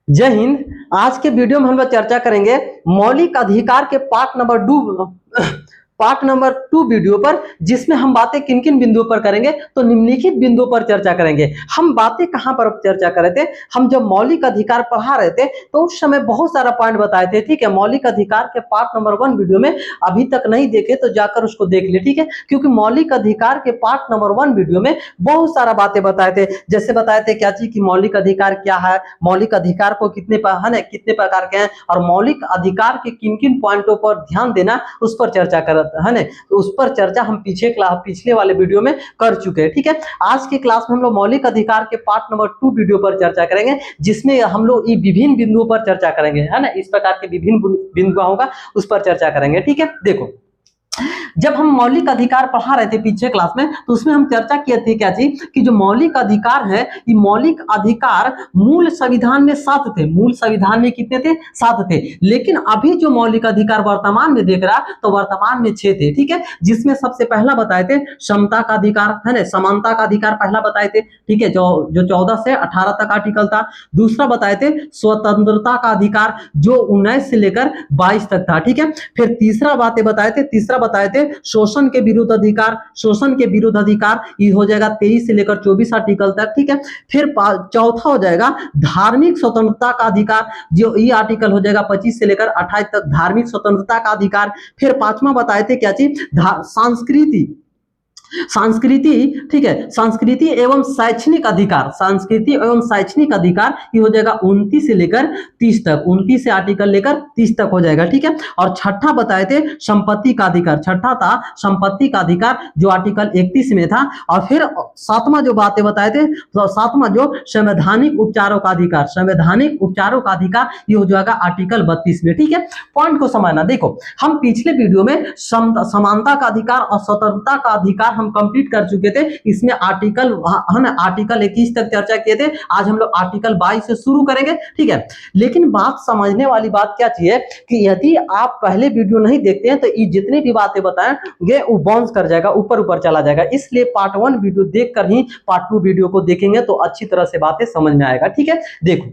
जय हिंद। आज के वीडियो में हम लोग चर्चा करेंगे मौलिक अधिकार के पार्ट नंबर 2 वीडियो पर, जिसमें हम बातें किन किन बिंदुओं पर करेंगे तो निम्नलिखित बिंदुओं पर चर्चा करेंगे। हम बातें कहां पर चर्चा कर रहे थे, हम जब मौलिक अधिकार पढ़ा रहे थे तो उस समय बहुत सारा पॉइंट बताए थे। ठीक है, मौलिक अधिकार के पार्ट नंबर 1 वीडियो में अभी तक नहीं देखे तो जाकर उसको देख ले। ठीक है, क्योंकि मौलिक अधिकार के पार्ट नंबर 1 वीडियो में बहुत सारा बातें बताए थे। जैसे बताए थे क्या चीज की मौलिक अधिकार क्या है, मौलिक अधिकार को कितने प्रकार के हैं, और मौलिक अधिकार के किन किन पॉइंटों पर ध्यान देना उस पर चर्चा कर है ना। तो उस पर चर्चा हम पिछले वाले वीडियो में कर चुके हैं। ठीक है, आज की क्लास में हम लोग मौलिक अधिकार के पार्ट नंबर 2 वीडियो पर चर्चा करेंगे, जिसमें हम लोग विभिन्न बिंदुओं पर चर्चा करेंगे, है ना। इस प्रकार के विभिन्न बिंदु होगा उस पर चर्चा करेंगे। ठीक है, देखो जब हम मौलिक अधिकार पढ़ा रहे थे पीछे क्लास में, तो उसमें हम चर्चा किए थे क्या चीज कि जो मौलिक अधिकार है, ये मौलिक अधिकार मूल संविधान में 7 थे। मूल संविधान में कितने थे? 7 थे। लेकिन अभी जो मौलिक अधिकार वर्तमान में देख रहा तो वर्तमान में 6 थे। ठीक है, जिसमें सबसे पहला बताए थे समता का अधिकार, है ना, समानता का अधिकार पहला बताए थे। ठीक है, जो 14 से 18 तक आर्टिकल था। दूसरा बताए थे स्वतंत्रता का अधिकार, जो 19 से लेकर 22 तक था। ठीक है, फिर तीसरा बताए थे शोषण के विरुद्ध अधिकार। शोषण के विरुद्ध अधिकार ये हो जाएगा 23 से लेकर 24 आर्टिकल तक। ठीक है, फिर चौथा हो जाएगा धार्मिक स्वतंत्रता का अधिकार, जो ये आर्टिकल हो जाएगा 25 से लेकर 28 तक, धार्मिक स्वतंत्रता का अधिकार। फिर पांचवा बताए थे क्या चीज, संस्कृति। ठीक है, संस्कृति एवं शैक्षणिक अधिकार। संस्कृति एवं शैक्षणिक अधिकार ये हो जाएगा 29 से लेकर 30 तक, 29 से आर्टिकल लेकर 30 तक हो जाएगा। ठीक है, और छठा बताए थे संपत्ति का अधिकार। छठा था संपत्ति का अधिकार, जो आर्टिकल 31 में था। और फिर सातवां जो बातें बताए थे, तो सातवां जो संवैधानिक उपचारों का अधिकार, संवैधानिक उपचारों का अधिकार ये हो जाएगा आर्टिकल 32 में। ठीक है, पॉइंट को समझना। देखो हम पिछले वीडियो में समानता का अधिकार और स्वतंत्रता का अधिकार हम कंप्लीट कर चुके थे। इसमें आर्टिकल, है ना, आर्टिकल 21 तक चर्चा किए थे। आज हम लोग आर्टिकल 22 से शुरू करेंगे। ठीक है, लेकिन बात समझने वाली बात क्या चाहिए कि यदि आप पहले वीडियो नहीं देखते हैं तो ये जितनी भी बातें बताएंगे वो बाउंस कर जाएगा, ऊपर ऊपर चला जाएगा। इसलिए पार्ट 1 वीडियो देखकर ही पार्ट 2 वीडियो को देखेंगे तो अच्छी तरह से बातें समझ में आएगा। ठीक है, देखो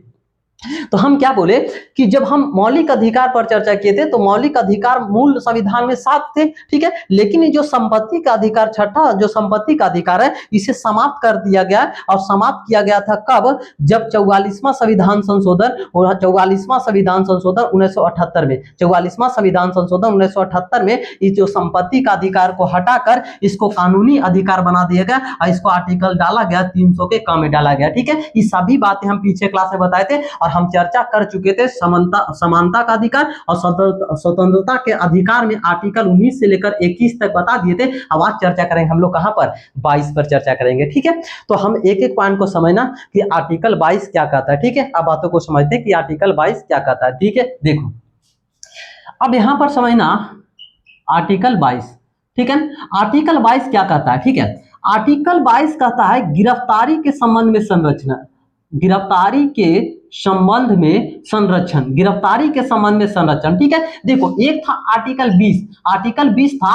तो हम क्या बोले कि जब हम मौलिक अधिकार पर चर्चा किए थे तो मौलिक अधिकार मूल संविधान में 7 थे। ठीक है, लेकिन ये जो संपत्ति का अधिकार, छठा जो संपत्ति का अधिकार है, इसे समाप्त कर दिया गया। और समाप्त किया गया था कब? जब 44वां संविधान संशोधन, और 44वां संविधान संशोधन 1978 में, 44वां संविधान संशोधन 1978 में इस जो संपत्ति का अधिकार को हटाकर इसको कानूनी अधिकार बना दिया गया और इसको आर्टिकल डाला गया 300 के कम में डाला गया। ठीक है, ये सभी बातें हम पीछे क्लास में बताए थे और हम चर्चा कर चुके थे समानता का अधिकार और स्वतंत्रता के अधिकार में आर्टिकल 19 से लेकर 21 तक बता दिए थे। अब आज चर्चा करेंगे हम लोग कहां पर? 22 पर चर्चा करेंगे। ठीक है, तो हम एक एक पॉइंट को समझना कि आर्टिकल 22 क्या कहता है। ठीक है, अब बातों को समझते हैं कि आर्टिकल 22 क्या कहता है। ठीक है, देखो अब यहां पर समझना आर्टिकल 22। ठीक है, आर्टिकल 22 क्या कहता है? ठीक है, आर्टिकल 22 कहता है गिरफ्तारी के संबंध में संरचना, गिरफ्तारी के संबंध में संरक्षण, गिरफ्तारी के संबंध में संरक्षण। ठीक है, देखो एक था आर्टिकल 20। आर्टिकल 20 था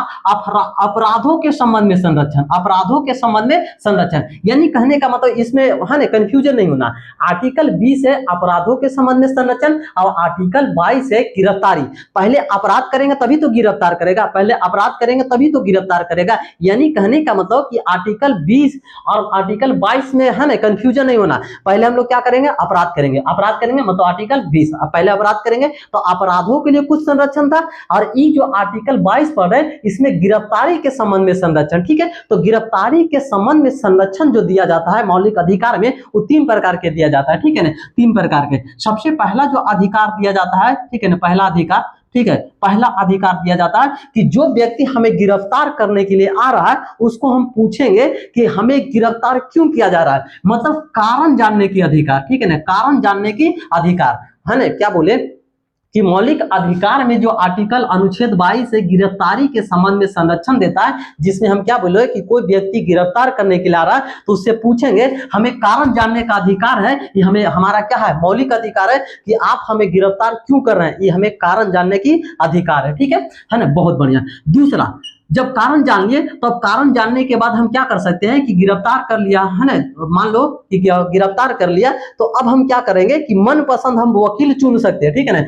अपराधों के संबंध में संरक्षण, अपराधों के संबंध में संरक्षण। यानी कहने का मतलब इसमें है ना कंफ्यूजन नहीं होना। आर्टिकल 20 है अपराधों के संबंध में संरक्षण और आर्टिकल 22 है गिरफ्तारी। पहले अपराध करेंगे तभी तो गिरफ्तार करेगा, पहले अपराध करेंगे तभी तो गिरफ्तार करेगा। यानी कहने का मतलब कि आर्टिकल 20 और आर्टिकल 22 में है ना कंफ्यूजन नहीं होना। पहले हम लोग क्या करेंगे? अपराध करेंगे, अपराध करेंगे मतलब आर्टिकल 20 पहले अपराध करेंगे तो अपराधों के लिए कुछ संरक्षण था। और ये जो आर्टिकल 22 पढ़ रहे हैं इसमें गिरफ्तारी के संबंध में संरक्षण। ठीक है, तो गिरफ्तारी के संबंध में संरक्षण जो दिया जाता है मौलिक अधिकार में वो 3 प्रकार के दिया जाता है। ठीक है ना, 3 प्रकार के। सबसे पहला जो अधिकार दिया जाता है, ठीक है ना, पहला अधिकार, ठीक है, पहला अधिकार दिया जाता है कि जो व्यक्ति हमें गिरफ्तार करने के लिए आ रहा है उसको हम पूछेंगे कि हमें गिरफ्तार क्यों किया जा रहा है, मतलब कारण जानने की अधिकार। ठीक है ना, कारण जानने की अधिकार, है ना। क्या बोले कि मौलिक अधिकार में जो आर्टिकल अनुच्छेद 22 से गिरफ्तारी के संबंध में संरक्षण देता है, जिसमें हम क्या बोले कि कोई व्यक्ति गिरफ्तार करने के लिए आ रहा है तो उससे पूछेंगे, हमें कारण जानने का अधिकार है। ये हमें हमारा क्या है? मौलिक अधिकार है कि आप हमें गिरफ्तार क्यों कर रहे हैं, ये हमें कारण जानने की अधिकार है। ठीक है ना, बहुत बढ़िया। जब कारण जान लिए तो अब कारण जानने के बाद हम क्या कर सकते हैं कि गिरफ्तार कर लिया है ना, मान लो कि गिरफ्तार कर लिया, तो अब हम क्या करेंगे कि मनपसंद हम वकील चुन सकते हैं, ठीक है ना,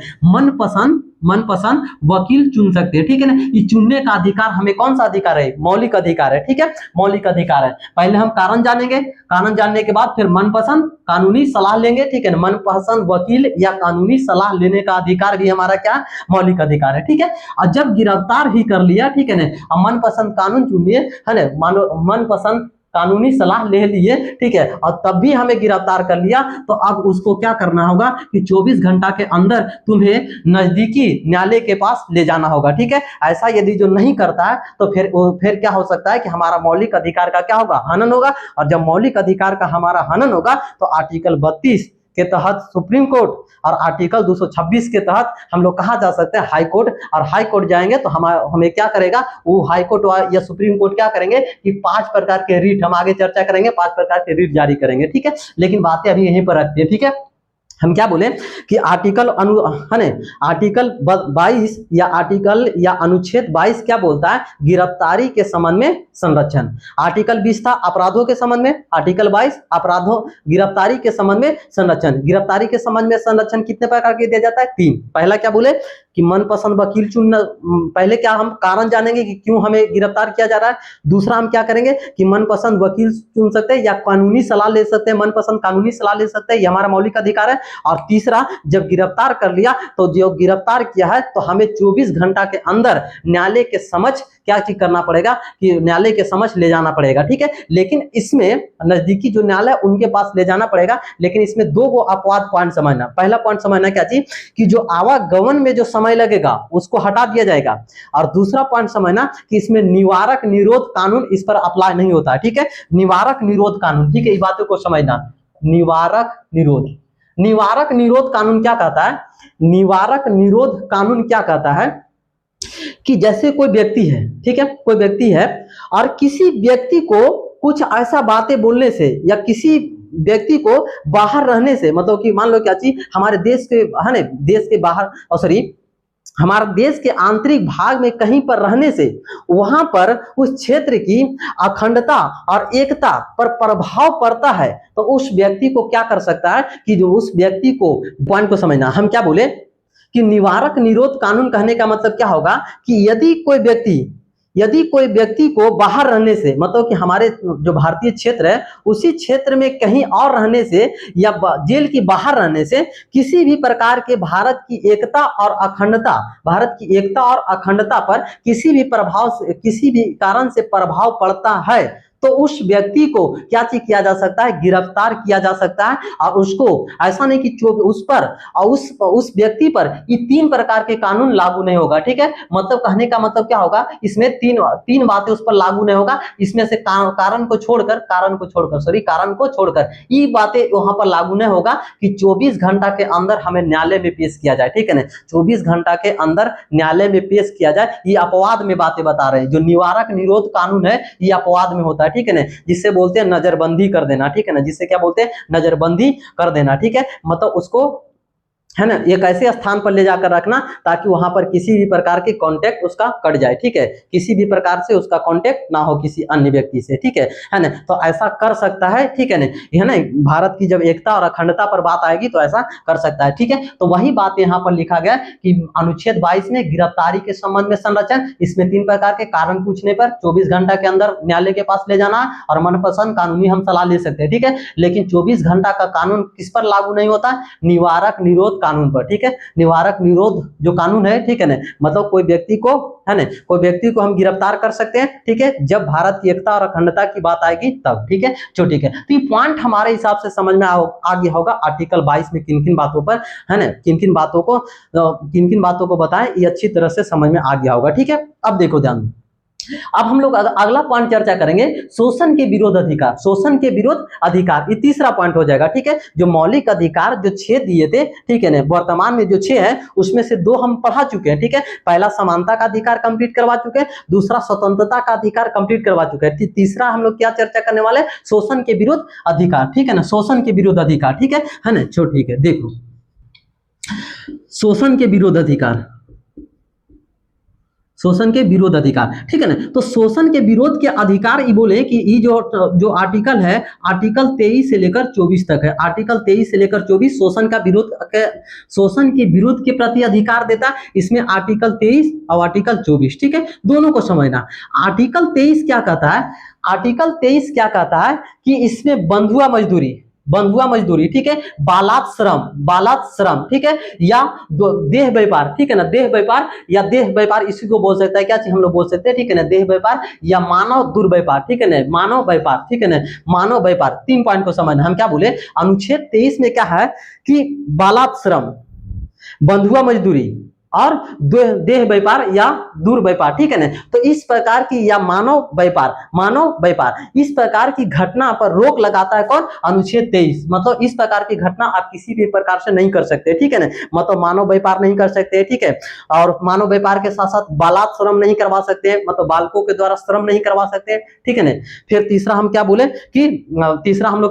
मनपसंद वकील चुन सकते हैं, ठीक है ना। ये चुनने का अधिकार हमें कौन सा अधिकार है, मौलिक अधिकार है, ठीक है, मौलिक अधिकार है। पहले हम कारण जानेंगे, कारण जानने के बाद फिर मनपसंद कानूनी सलाह लेंगे, ठीक है ना, मनपसंद वकील या कानूनी सलाह लेने का अधिकार भी हमारा क्या, मौलिक अधिकार है, ठीक है। और जब गिरफ्तार ही कर लिया, ठीक है ना, मनपसंद कानून चुन लिए, है ना, मानो मनपसंद कानूनी सलाह ले लिए, ठीक है, और तब भी हमें गिरफ्तार कर लिया, तो अब उसको क्या करना होगा कि 24 घंटा के अंदर तुम्हें नजदीकी न्यायालय के पास ले जाना होगा, ठीक है। ऐसा यदि जो नहीं करता है तो फिर क्या हो सकता है कि हमारा मौलिक अधिकार का क्या होगा, हनन होगा, और जब मौलिक अधिकार का हमारा हनन होगा तो आर्टिकल 32 के तहत सुप्रीम कोर्ट और आर्टिकल 226 के तहत हम लोग कहाँ जा सकते हैं, हाई कोर्ट, और हाई कोर्ट जाएंगे तो हमें क्या करेगा, वो हाई कोर्ट या सुप्रीम कोर्ट क्या करेंगे कि 5 प्रकार के रीट, हम आगे चर्चा करेंगे, 5 प्रकार के रीट जारी करेंगे, ठीक है। लेकिन बातें अभी यहीं पर रखते हैं, ठीक है। हम क्या बोले कि आर्टिकल है ना, आर्टिकल 22 या आर्टिकल या अनुच्छेद 22 क्या बोलता है, गिरफ्तारी के संबंध में संरक्षण। आर्टिकल 20 था अपराधों के संबंध में, आर्टिकल 22 अपराधों गिरफ्तारी के संबंध में संरक्षण। गिरफ्तारी के संबंध में संरक्षण कितने प्रकार के दिया जाता है, 3। पहला क्या बोले कि मनपसंद वकील चुनना, पहले क्या हम कारण जानेंगे कि क्यों हमें गिरफ्तार किया जा रहा है। दूसरा हम क्या करेंगे कि मनपसंद वकील चुन सकते हैं या कानूनी सलाह ले सकते हैं, मनपसंद कानूनी सलाह ले सकते हैं, ये हमारा मौलिक अधिकार है। और तीसरा, जब गिरफ्तार कर लिया तो जो गिरफ्तार किया है तो हमें 24 घंटा के अंदर न्यायालय के समक्ष क्या चीज करना पड़ेगा कि न्यायालय के समक्ष ले जाना पड़ेगा, ठीक है। लेकिन इसमें नजदीकी जो न्यायालय उनके पास ले जाना पड़ेगा, लेकिन इसमें 2 गो अपवाद पॉइंट समझना। पहला पॉइंट समझना क्या चीज कि जो आवागमन में जो समय लगेगा उसको हटा दिया जाएगा, और दूसरा पॉइंट समझना कि इसमें निवारक निरोध कानून इस पर अप्लाई नहीं होता है, ठीक है। निवारक निरोध कानून, ठीक है, ये बातों को समझना। निवारक निरोध कानून क्या कहता है, निवारक निरोध कानून क्या कहता है कि जैसे कोई व्यक्ति है, ठीक है, कोई व्यक्ति है और किसी व्यक्ति को कुछ ऐसा बातें बोलने से या किसी व्यक्ति को बाहर रहने से, मतलब कि मान लो क्या चीज हमारे देश के है ना, देश के बाहर और सॉरी हमारे देश के आंतरिक भाग में कहीं पर रहने से वहां पर उस क्षेत्र की अखंडता और एकता पर प्रभाव पड़ता है, तो उस व्यक्ति को क्या कर सकता है कि जो उस व्यक्ति को, पॉइंट को समझना, हम क्या बोले कि निवारक निरोध कानून कहने का मतलब क्या होगा कि यदि कोई व्यक्ति को बाहर रहने से, मतलब कि हमारे जो भारतीय क्षेत्र है उसी क्षेत्र में कहीं और रहने से या जेल की बाहर रहने से किसी भी प्रकार के भारत की एकता और अखंडता पर किसी भी कारण से प्रभाव पड़ता है, तो उस व्यक्ति को क्या चीज किया जा सकता है, गिरफ्तार किया जा सकता है। और उसको ऐसा नहीं कि उस पर और उस व्यक्ति पर ये 3 प्रकार के कानून लागू नहीं होगा, ठीक है। मतलब कहने का मतलब क्या होगा, इसमें तीन बातें उस पर लागू नहीं होगा। इसमें से कारण को छोड़कर ये बातें वहां पर लागू नहीं होगा कि 24 घंटा के अंदर हमें न्यायालय में पेश किया जाए, ठीक है ना, 24 घंटा के अंदर न्यायालय में पेश किया जाए। ये अपवाद में बातें बता रहे हैं, जो निवारक निरोध कानून है ये अपवाद में होता है, ठीक है ना, जिससे बोलते हैं नजरबंदी कर देना, ठीक है ना, जिससे क्या बोलते हैं, नजरबंदी कर देना, ठीक है। मतलब उसको है ना एक ऐसे स्थान पर ले जाकर रखना ताकि वहां पर किसी भी प्रकार के कांटेक्ट उसका कट जाए, ठीक है, किसी भी प्रकार से उसका कांटेक्ट ना हो किसी अन्य व्यक्ति से, ठीक है ना। तो ऐसा कर सकता है, ठीक है ना, भारत की जब एकता और अखंडता पर बात आएगी तो ऐसा कर सकता है, ठीक है। तो वही बात यहाँ पर लिखा गया कि अनुच्छेद 22 में गिरफ्तारी के संबंध में संरक्षण, इसमें 3 प्रकार के कारण पूछने पर 24 घंटा के अंदर न्यायालय के पास ले जाना और मनपसंद कानूनी हम सलाह ले सकते हैं, ठीक है। लेकिन 24 घंटा का कानून किस पर लागू नहीं होता, निवारक निरोध कानून पर, ठीक है। निवारक निरोध जो कानून है, ठीक है ना, मतलब कोई व्यक्ति को हम गिरफ्तार कर सकते हैं, ठीक है, जब भारत की एकता और अखंडता की बात आएगी तब, ठीक है। जो ठीक है, तो ये पॉइंट हमारे हिसाब से समझ में आ गया होगा आर्टिकल 22 में किन बातों पर है ना, किन बातों को बताएं, ये अच्छी तरह से समझ में आ गया होगा, ठीक है। अब देखो ध्यान, अब हम लोग अगला पॉइंट चर्चा करेंगे शोषण के विरोध अधिकार, ये तीसरा पॉइंट हो जाएगा, ठीक है। जो मौलिक अधिकार जो 6 दिए थे, ठीक है ना, वर्तमान में जो 6 है उसमें से 2 हम पढ़ा चुके हैं, ठीक है। पहला समानता का अधिकार कंप्लीट करवा चुके हैं, दूसरा स्वतंत्रता का अधिकार कंप्लीट करवा चुके हैं, तीसरा हम लोग क्या चर्चा करने वाले, शोषण के विरोध अधिकार, ठीक है ना, शोषण के विरोध अधिकार, ठीक है ना। चलो ठीक है, देखो शोषण के विरोध अधिकार, शोषण के विरोध अधिकार, ठीक है ना। तो शोषण के विरोध के अधिकार ये बोले कि ये जो आर्टिकल है, आर्टिकल 23 से लेकर 24 तक है। आर्टिकल 23 से लेकर 24 शोषण के विरोध के प्रति अधिकार देता है। इसमें आर्टिकल 23 और आर्टिकल 24, ठीक है, दोनों को समझना। आर्टिकल 23 क्या कहता है? आर्टिकल 23 क्या कहता है कि इसमें बंधुआ मजदूरी, ठीक है, बालात श्रम, ठीक है, या देह व्यापार, ठीक है ना, देह व्यापार या देह व्यापार, इसी को बोल सकता है, क्या चीज हम लोग बोल सकते हैं, ठीक है ना, देह व्यापार या मानव दुर्व्यापार, ठीक है ना, मानव व्यापार, ठीक है ना, मानव व्यापार। 3 पॉइंट को समझना। हम क्या बोले, अनुच्छेद 23 में क्या है कि बालात श्रम, बंधुआ मजदूरी और देह व्यापार या दुर्व्यापार, ठीक है ना। तो इस प्रकार की या मानव व्यापार इस प्रकार की घटना पर रोक लगाता है कौन? अनुच्छेद 23। मतलब इस प्रकार की घटना आप किसी भी प्रकार से नहीं कर सकते, ठीक है ना। मतलब मानव व्यापार नहीं कर सकते, ठीक है, और मानव व्यापार के साथ साथ बालात श्रम नहीं करवा सकते, मतलब बालकों के द्वारा श्रम नहीं करवा सकते, ठीक है ना। फिर तीसरा हम लोग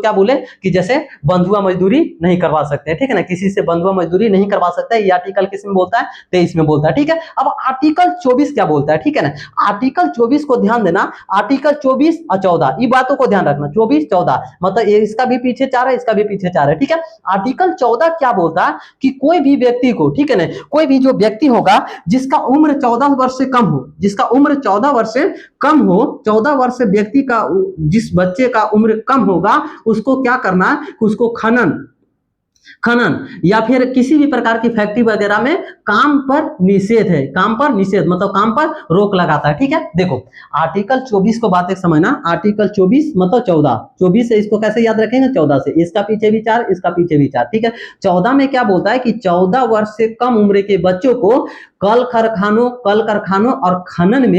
क्या बोले कि जैसे बंधुआ मजदूरी नहीं करवा सकते, ठीक है ना, किसी से बंधुआ मजदूरी नहीं करवा सकते। ये आर्टिकल किस में बोलता है? 23 में बोलता है, ठीक है। अब आर्टिकल 24 क्या बोलता है, ठीक है ना। आर्टिकल 24 को ध्यान देना, आर्टिकल 24 और 14 ये बातों को ध्यान रखना। 24 14 मतलब इसका भी पीछे 4 है, इसका भी पीछे 4 है, ठीक है। आर्टिकल 14 क्या बोलता है कि कोई भी व्यक्ति को, ठीक है ना, कोई भी जो व्यक्ति होगा जिसका उम्र 14 वर्ष से कम हो, जिसका उम्र 14 वर्ष से कम हो, 14 वर्ष से व्यक्ति का, जिस बच्चे का उम्र कम होगा उसको क्या करना है, उसको खनन या फिर किसी भी प्रकार की फैक्ट्री वगैरह में काम पर निषेध है, मतलब काम पर रोक लगाता है, ठीक है। देखो आर्टिकल 24 को बात एक समझना, आर्टिकल 24 मतलब 24 से इसको कैसे याद रखेंगे, 14 से, इसका पीछे भी 4, इसका पीछे भी 4, ठीक है। 14 में क्या बोलता है कि 14 वर्ष से कम उम्र के बच्चों को कल कारखानों और खनन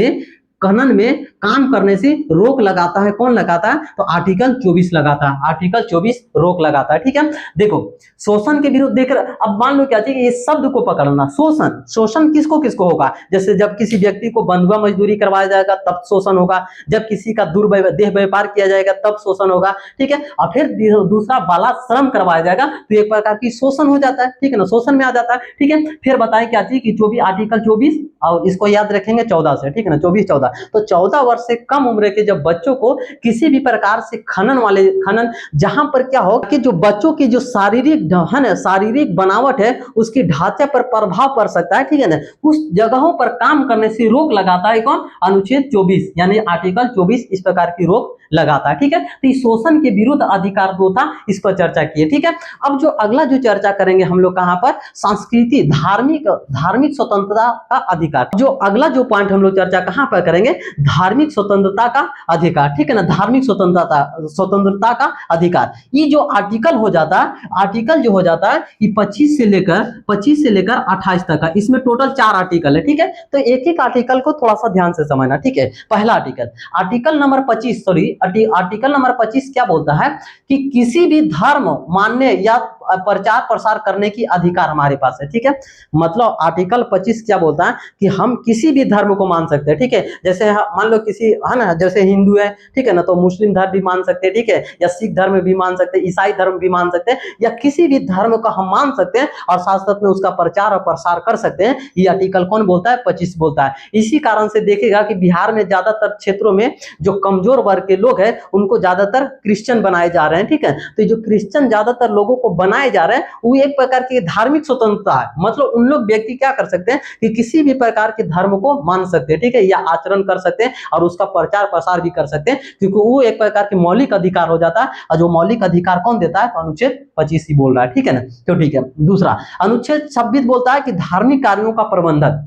में काम करने से रोक लगाता है। कौन लगाता है? तो आर्टिकल 24 लगाता है, आर्टिकल 24 रोक लगाता है, ठीक है। देखो शोषण के विरुद्ध देख, अब मान लो क्या चाहिए, ये शब्द को पकड़ना, शोषण किसको होगा, जैसे जब किसी व्यक्ति को बंधुआ मजदूरी करवाया जाएगा तब शोषण होगा, जब किसी का देह व्यापार किया जाएगा तब शोषण होगा, ठीक है। और फिर दूसरा बालात श्रम करवाया जाएगा तो एक प्रकार की शोषण हो जाता है, ठीक है ना, शोषण में आ जाता है, ठीक है। फिर बताएं क्या चाहिए कि 24 आर्टिकल 24 और इसको याद रखेंगे 14 से, ठीक है ना, 24 14। तो 14 वर्ष से कम उम्र के जब बच्चों को किसी भी प्रकार से खनन जहां पर क्या हो कि जो बच्चों की जो शारीरिक बनावट है उसके ढांचे पर प्रभाव पड़ सकता है, ठीक है ना, उस जगहों पर काम करने से रोक लगाता है कौन? अनुच्छेद 24 यानी आर्टिकल 24 इस प्रकार की रोक लगाता है, ठीक है। तो इस शोषण के विरुद्ध अधिकार जो था इस पर चर्चा की है, ठीक है। अब जो अगला जो चर्चा करेंगे हम लोग कहां पर, संस्कृति धार्मिक स्वतंत्रता का अधिकार। जो अगला जो पॉइंट हम लोग चर्चा कहां पर करेंगे, धार्मिक स्वतंत्रता का अधिकार, ठीक है ना, धार्मिक स्वतंत्रता का अधिकार। ये जो आर्टिकल हो जाता है, आर्टिकल जो हो जाता है ये 25 से लेकर 28 तक का, इसमें टोटल 4 आर्टिकल है, ठीक है। तो एक एक आर्टिकल को थोड़ा सा ध्यान से समझना, ठीक है। पहला आर्टिकल नंबर 25 आर्टिकल नंबर 25 क्या बोलता है कि किसी भी धर्म मानने या प्रचार प्रसार करने की अधिकार हमारे पास है, ठीक है। मतलब आर्टिकल 25 क्या बोलता है कि हम किसी भी धर्म को मान सकते हैं, ठीक है। जैसे मान लो किसी है ना, जैसे हिंदू है, ठीक है ना, तो मुस्लिम धर्म भी मान सकते हैं, ठीक है, या सिख धर्म भी मान सकते हैं, ईसाई धर्म भी मान सकते हैं, या किसी भी धर्म को हम मान सकते हैं और साथ साथ में उसका प्रचार और प्रसार कर सकते हैं। ये आर्टिकल कौन बोलता है? 25 बोलता है। इसी कारण से देखेगा कि बिहार में ज्यादातर क्षेत्रों में जो कमजोर वर्ग के लोग हैं उनको ज्यादातर क्रिश्चियन बनाए जा रहे हैं, ठीक है। तो जो क्रिश्चियन ज्यादातर लोगों को बनाए जा रहे हैं वो एक प्रकार की धार्मिक स्वतंत्रता है, मतलब उन लोग व्यक्ति क्या कर सकते हैं कि किसी भी प्रकार के धर्म को मान सकते हैं, ठीक है, या आचरण कर सकते हैं और उसका प्रचार प्रसार भी कर सकते हैं, क्योंकि वो एक प्रकार के मौलिक अधिकार हो जाता है। और जो मौलिक अधिकार कौन देता है? तो अनुच्छेद 25 ही बोल रहा है, ठीक है ना। तो ठीक है, दूसरा अनुच्छेद 26 बोलता है कि धार्मिक कार्यों का प्रबंधन,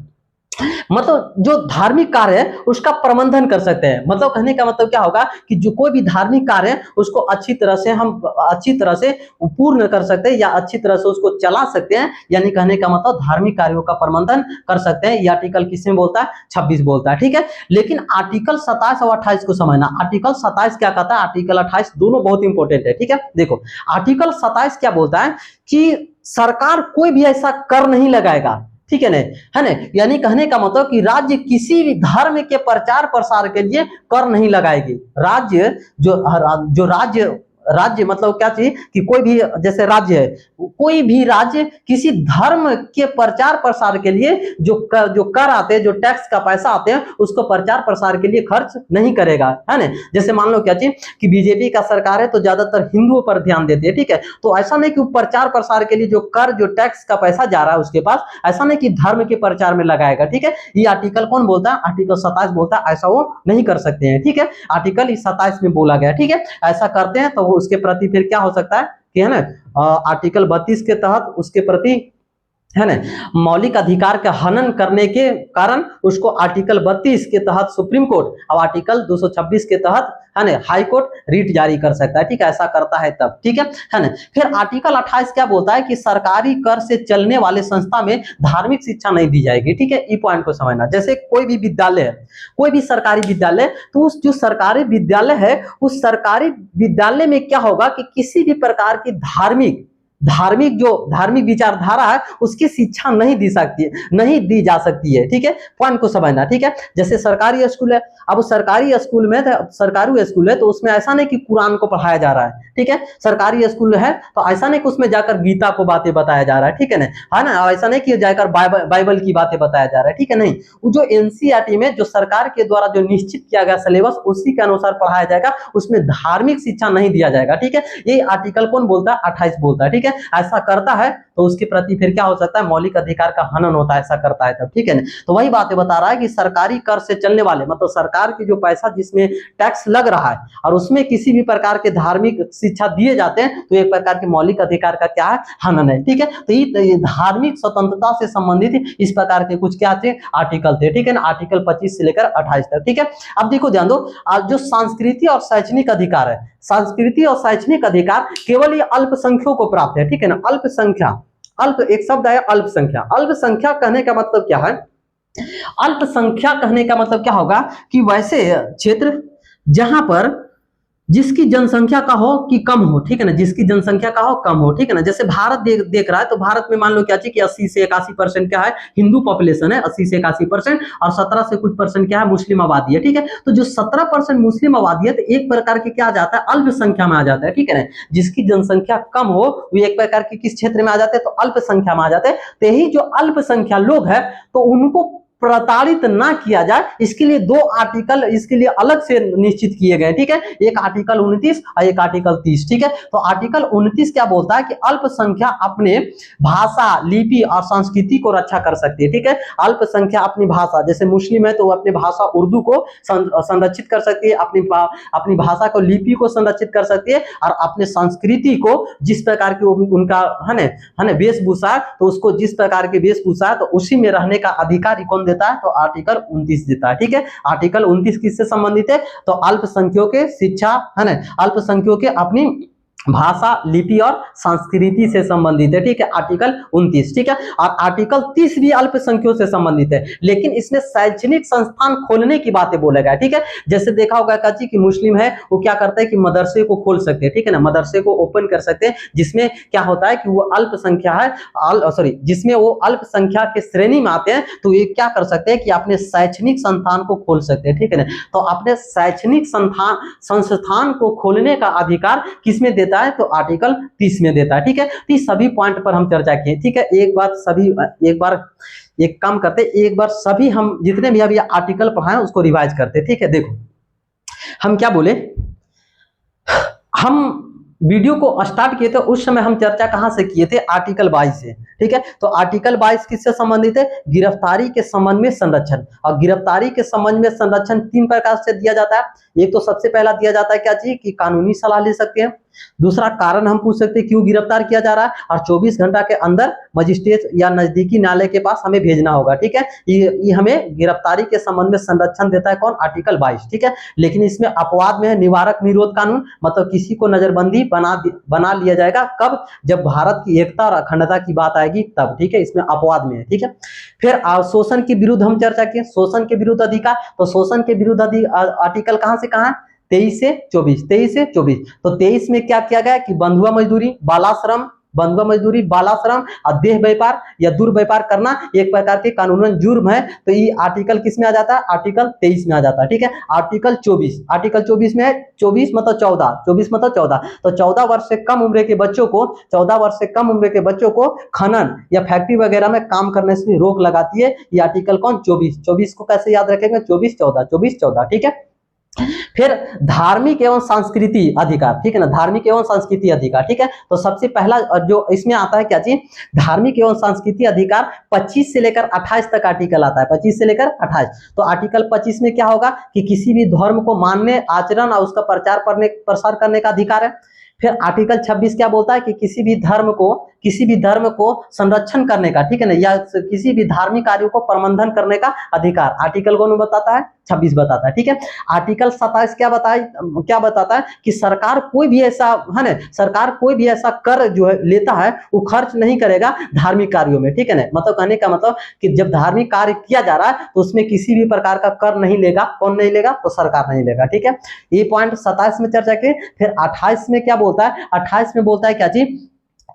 मतलब जो धार्मिक कार्य है उसका प्रबंधन कर सकते हैं। मतलब कहने का मतलब क्या होगा कि जो कोई भी धार्मिक कार्य है उसको अच्छी तरह से पूर्ण कर सकते हैं या अच्छी तरह से उसको चला सकते हैं, यानी कहने का मतलब धार्मिक कार्यों का प्रबंधन कर सकते हैं। ये आर्टिकल किसमें बोलता है? 26 बोलता है, ठीक है। लेकिन आर्टिकल 27 और 28 को समझना। आर्टिकल 27 क्या कहता है, आर्टिकल 28 दोनों बहुत इंपॉर्टेंट है, ठीक है। देखो आर्टिकल 27 क्या बोलता है कि सरकार कोई भी ऐसा कर नहीं लगाएगा, ठीक है ना, यानी कहने का मतलब कि राज्य किसी भी धर्म के प्रचार प्रसार के लिए कर नहीं लगाएगी। राज्य राज्य मतलब क्या चाहिए कि कोई भी जैसे राज्य है, कोई भी राज्य किसी धर्म के प्रचार प्रसार के लिए जो कर आते हैं, जो टैक्स का पैसा आते हैं, उसको प्रचार प्रसार के लिए खर्च नहीं करेगा, है ना। जैसे मान लो क्या चाहिए कि बीजेपी का सरकार है तो ज्यादातर हिंदुओं पर ध्यान देती है, ठीक है। तो ऐसा नहीं कि प्रचार प्रसार के लिए जो कर जो टैक्स का पैसा जा रहा है उसके पास, ऐसा नहीं कि धर्म के प्रचार में लगाएगा, ठीक है। ये आर्टिकल कौन बोलता है? आर्टिकल 27 बोलता है ऐसा वो नहीं कर सकते हैं, ठीक है। आर्टिकल 27 में बोला गया, ठीक है। ऐसा करते हैं तो वो उसके प्रति फिर क्या हो सकता है कि, है ना, आर्टिकल 32 के तहत उसके प्रति, है ना, मौलिक अधिकार का हनन करने के कारण उसको आर्टिकल 32 के तहत सुप्रीम कोर्ट और आर्टिकल 226 के तहत, है ना, हाई कोर्ट रीट जारी कर सकता है, ठीक है। ऐसा करता है तब, ठीक है ना। फिर आर्टिकल 28 क्या बोलता है कि सरकारी कर से चलने वाले संस्था में धार्मिक शिक्षा नहीं दी जाएगी, ठीक है। ई पॉइंट को समझना। जैसे कोई भी विद्यालय है, कोई भी सरकारी विद्यालय, तो उस जो सरकारी विद्यालय है उस सरकारी विद्यालय में क्या होगा कि किसी भी प्रकार की धार्मिक विचारधारा है उसकी शिक्षा नहीं दी जा सकती है, ठीक है। पॉइंट को समझना, ठीक है। जैसे सरकारी स्कूल है, अब सरकारी स्कूल में सरकारी स्कूल है तो उसमें ऐसा नहीं कि कुरान को पढ़ाया जा रहा है, ठीक है। सरकारी स्कूल है तो ऐसा नहीं कि उसमें जाकर गीता को बातें बताया जा रहा है, ठीक है ना, है ना। ऐसा नहीं कि जाकर बाइबल की बातें बताया जा रहा है, ठीक है। नहीं, वो जो एनसीईआरटी में जो सरकार के द्वारा जो निश्चित किया गया सिलेबस उसी के अनुसार पढ़ाया जाएगा, उसमें धार्मिक शिक्षा नहीं दिया जाएगा, ठीक है। ये आर्टिकल कौन बोलता है? 28 बोलता है, ठीक है। ऐसा करता है तो उसके प्रति फिर क्या हो सकता है? मौलिक अधिकार का हनन होता है, ऐसा करता है तब, ठीक है ना। तो वही बातें बता रहा है कि सरकारी कर से चलने वाले मतलब सरकार की जो पैसा जिसमें टैक्स लग रहा है और उसमें किसी भी प्रकार के धार्मिक शिक्षा दिए जाते हैं तो एक प्रकार के मौलिक अधिकार का क्या है? हनन है, ठीक है। तो ये धार्मिक स्वतंत्रता से संबंधित इस प्रकार के कुछ क्या थे? आर्टिकल थे, ठीक है ना। आर्टिकल 25 से लेकर 28 तक, ठीक है। अब देखो ध्यान दो, जो सांस्कृतिक और शैक्षणिक अधिकार है, सांस्कृतिक और शैक्षणिक अधिकार केवल ये अल्पसंख्यकों को प्राप्त है, ठीक है ना। एक शब्द है अल्पसंख्या। अल्पसंख्या कहने का मतलब क्या है? अल्पसंख्या कहने का मतलब क्या होगा कि वैसे क्षेत्र जहां पर जिसकी जनसंख्या का हो कि कम हो, ठीक है ना, जिसकी जनसंख्या का हो कम हो, ठीक है ना। जैसे भारत देख रहा है तो भारत में मान लो क्या चाहिए कि 80 से 81% क्या है? हिंदू पॉपुलेशन है, 80 से 81%, और 17 से कुछ परसेंट क्या है? मुस्लिम आबादी है, ठीक है। तो जो 17% मुस्लिम आबादी है तो एक प्रकार के क्या आ जाता है? अल्पसंख्या में आ जाता है, ठीक है ना। जिसकी जनसंख्या कम हो वो एक प्रकार के किस क्षेत्र में आ जाते हैं? तो अल्पसंख्या में आ जाते हैं। तो यही जो अल्पसंख्या लोग है तो उनको प्रताड़ित ना किया जाए इसके लिए दो आर्टिकल इसके लिए अलग से निश्चित किए गए, ठीक है। एक आर्टिकल 29 और एक आर्टिकल 30, ठीक है। तो आर्टिकल 29 क्या बोलता है कि अल्पसंख्या अपने भाषा, लिपि और संस्कृति को रक्षा कर सकती है, ठीक है। अल्पसंख्या अपनी भाषा, जैसे मुस्लिम है तो वो अपनी भाषा उर्दू को संरक्षित कर सकती है, अपनी भाषा को, लिपि को संरक्षित कर सकती है, और अपने संस्कृति को जिस प्रकार की उनका है ना वेशभूषा है तो उसको जिस प्रकार की वेशभूषा है तो उसी में रहने का अधिकार कौन देता है? तो आर्टिकल 29 देता है, ठीक है। आर्टिकल 29 किससे संबंधित है? तो अल्पसंख्यकों के शिक्षा, है ना, अल्पसंख्यकों के अपनी भाषा, लिपि और संस्कृति से संबंधित है, ठीक है। आर्टिकल 29, ठीक है। और आर्टिकल 30 भी अल्पसंख्यकों से संबंधित है, लेकिन इसमें शैक्षणिक संस्थान खोलने की बातें बोलेगा, ठीक है। जैसे देखा होगा काजी कि मुस्लिम है वो क्या करते हैं कि मदरसे को खोल सकते हैं, ठीक है ना, मदरसे को ओपन कर सकते हैं, जिसमें क्या होता है कि वो अल्पसंख्या है, जिसमें वो अल्पसंख्या के श्रेणी में आते हैं, तो ये क्या कर सकते हैं कि अपने शैक्षणिक संस्थान को खोल सकते हैं, ठीक है ना। तो अपने शैक्षणिक संस्थान को खोलने का अधिकार किसमें देता है? तो आर्टिकल 30 में देता है, ठीक है। तो इस सभी पॉइंट पर हम चर्चा किए, ठीक है। एक काम करते, एक बार सभी हम जितने भी अभी आर्टिकल पढ़ाए उसको रिवाइज करते, ठीक है। देखो हम क्या बोले, हम वीडियो को स्टार्ट किए थे उस समय हम चर्चा कहां से किए थे? आर्टिकल 22 से, ठीक है। तो आर्टिकल 22 किससे संबंधित है? गिरफ्तारी के संबंध में संरक्षण। और गिरफ्तारी के संबंध में संरक्षण 3 प्रकार से दिया जाता है। एक तो सबसे पहला दिया जाता है क्या चीज कि कानूनी सलाह ले सकते हैं, दूसरा कारण हम पूछ सकते हैं क्यों गिरफ्तार किया जा रहा है, और 24 घंटा के अंदर मजिस्ट्रेट या नजदीकी न्यायालय के पास हमें भेजना होगा, ठीक है। ये हमें गिरफ्तारी के संबंध में संरक्षण देता है कौन? आर्टिकल 22, ठीक है। लेकिन इसमें अपवाद में है निवारक निरोध कानून, मतलब किसी को नजरबंदी बना लिया जाएगा कब? जब भारत की एकता और अखंडता की बात आएगी तब, ठीक है। इसमें अपवाद में है, ठीक है। फिर शोषण के विरुद्ध हम चर्चा किए, शोषण के विरुद्ध अधिकार। तो शोषण के विरुद्ध आर्टिकल कहां से कहां? 23 से 24। तो 23 में क्या किया गया कि बंधुआ मजदूरी, बालाश्रम, बंधुआ मजदूरी, बाला श्रम और देह व्यापार या दुर्व्यापार करना एक प्रकार के कानूनन जुर्म है। तो ये आर्टिकल किस में आ जाता है? आर्टिकल 23 में आ जाता है। ठीक है, आर्टिकल 24 में है, 24 मतलब 14, तो 14 वर्ष से कम उम्र के बच्चों को 14 वर्ष से कम उम्र के बच्चों को खनन या फैक्ट्री वगैरह में काम करने से रोक लगाती है। ये आर्टिकल कौन? 24 को कैसे याद रखेंगे? 24-14, ठीक है। फिर धार्मिक एवं सांस्कृतिक अधिकार, ठीक है ना, धार्मिक एवं सांस्कृतिक अधिकार, ठीक है। तो सबसे पहला जो इसमें आता है क्या चीज? धार्मिक एवं सांस्कृतिक अधिकार 25 से लेकर 28 तक आर्टिकल आता है, 25 से लेकर 28। तो आर्टिकल 25 में क्या होगा कि किसी भी धर्म को मानने, आचरण और उसका प्रसार करने का अधिकार है। फिर आर्टिकल 26 क्या बोलता है कि किसी भी धर्म को संरक्षण करने का, ठीक है ना, या किसी भी धार्मिक कार्यों को प्रबंधन करने का अधिकार आर्टिकल कौन बताता है? 26 बताता है, ठीक है। आर्टिकल 27 क्या बताता है कि सरकार कोई भी ऐसा कर जो है लेता है वो खर्च नहीं करेगा धार्मिक कार्यों में, ठीक है ना। मतलब कहने का मतलब कि जब धार्मिक कार्य किया जा रहा है तो उसमें किसी भी प्रकार का कर नहीं लेगा। कौन नहीं लेगा? तो सरकार नहीं लेगा, ठीक है। ये पॉइंट 27 में चर्चा की। फिर 28 में क्या बोलता है? 28 में बोलता है क्या चीज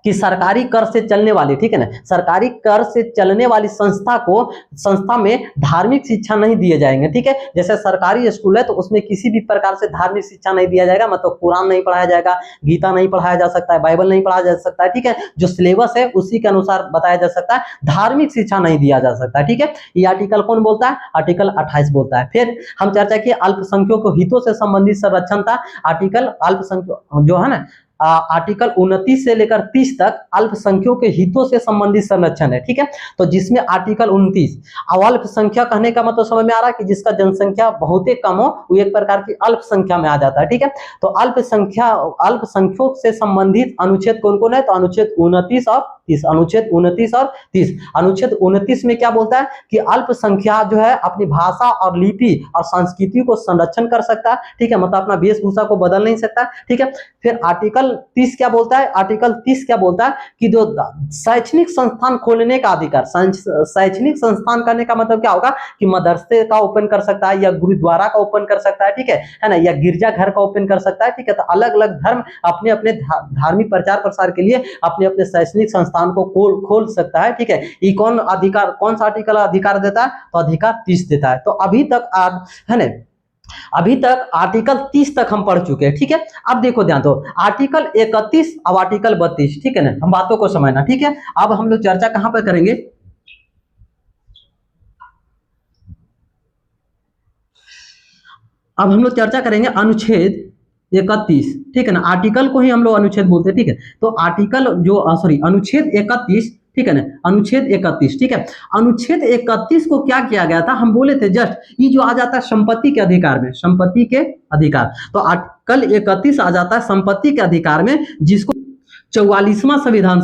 कि सरकारी कर से चलने वाली, ठीक है ना, सरकारी कर से चलने वाली संस्था में धार्मिक शिक्षा नहीं दिए जाएंगे, ठीक है। जैसे सरकारी स्कूल है तो उसमें किसी भी प्रकार से धार्मिक शिक्षा नहीं दिया जाएगा, मतलब कुरान नहीं पढ़ाया जाएगा, गीता नहीं पढ़ाया जा सकता है, बाइबल नहीं पढ़ाया जा सकता है, ठीक है। जो सिलेबस है उसी के अनुसार बताया जा सकता है, धार्मिक शिक्षा नहीं दिया जा सकता है, ठीक है। ये आर्टिकल कौन बोलता है? आर्टिकल 28 बोलता है। फिर हम चर्चा की अल्पसंख्यकों हितों से संबंधित संरक्षण था। आर्टिकल अल्पसंख्यक जो है ना, आर्टिकल 29 से लेकर 30 तक अल्पसंख्यकों के हितों से संबंधित संरक्षण है, ठीक है। तो जिसमें आर्टिकल 29 अल्पसंख्यक कहने का मतलब समझ में आ रहा है कि जिसका जनसंख्या बहुत ही कम हो वो एक प्रकार की अल्पसंख्या में आ जाता है, ठीक है। तो अल्पसंख्यकों से संबंधित अनुच्छेद कौन कौन है? तो अनुच्छेद 29 और 30, अनुच्छेद 29 और 30। अनुच्छेद 29 में क्या बोलता है कि अल्पसंख्या जो है अपनी भाषा और लिपि और संस्कृति को संरक्षण कर सकता है, ठीक है, मतलब अपना वेशभूषा को बदल नहीं सकता, ठीक है। फिर आर्टिकल 30 क्या बोलता है? आर्टिकल 30 क्या बोलता है कि जो शैक्षणिक संस्थान खोलने का अधिकार, शैक्षणिक संस्थान करने का मतलब क्या होगा कि मदरसे का ओपन कर सकता है या गुरुद्वारा का ओपन कर सकता है, ठीक है ना, या गिरजा घर का ओपन कर सकता है, ठीक है। तो अलग अलग धर्म अपने अपने धार्मिक प्रचार प्रसार के लिए अपने अपने शैक्षणिक संस्थान को खोल सकता है, ठीक है। ये कौन सा आर्टिकल अधिकार देता है? तो अधिकार 30 देता है। तो अभी तक है ना, अभी तक आर्टिकल 30 तक हम पढ़ चुके हैं, ठीक है। अब देखो ध्यान दो, आर्टिकल 31 अब आर्टिकल 32, ठीक है ना, हम बातों को समझना, ठीक है। अब हम लोग चर्चा कहां पर करेंगे? अब हम लोग चर्चा करेंगे अनुच्छेद 31, ठीक है ना, आर्टिकल को ही हम लोग अनुच्छेद बोलते हैं, ठीक है। तो आर्टिकल जो अनुच्छेद 31, ठीक है ना, अनुच्छेद 31, ठीक है। अनुच्छेद 31 को क्या किया गया था? हम बोले थे जस्ट ये जो आ जाता है संपत्ति के अधिकार में, संपत्ति के अधिकार। तो आर्टिकल 31 आ जाता है संपत्ति के अधिकार में, जिसको 44वां संविधान